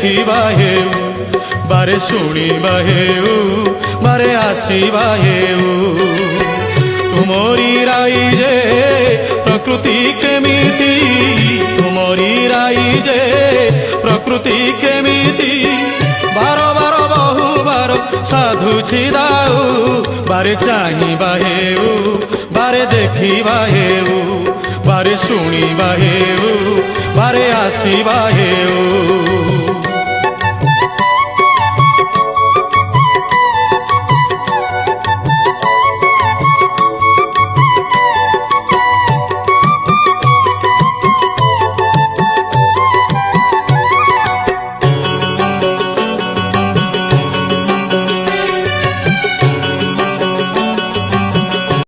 देखा हेउ बारे शुणा हेउ बारे आसवा हेउ तुमरी राइजे प्रकृति केमिति तुमरी राइजे प्रकृति केमिति बार बार बहु बार साधुछि दाऊ बारे चाहिबा हेउ बारे देखा हेउ बारे शुणा हेउ बारे आसवा हेउ।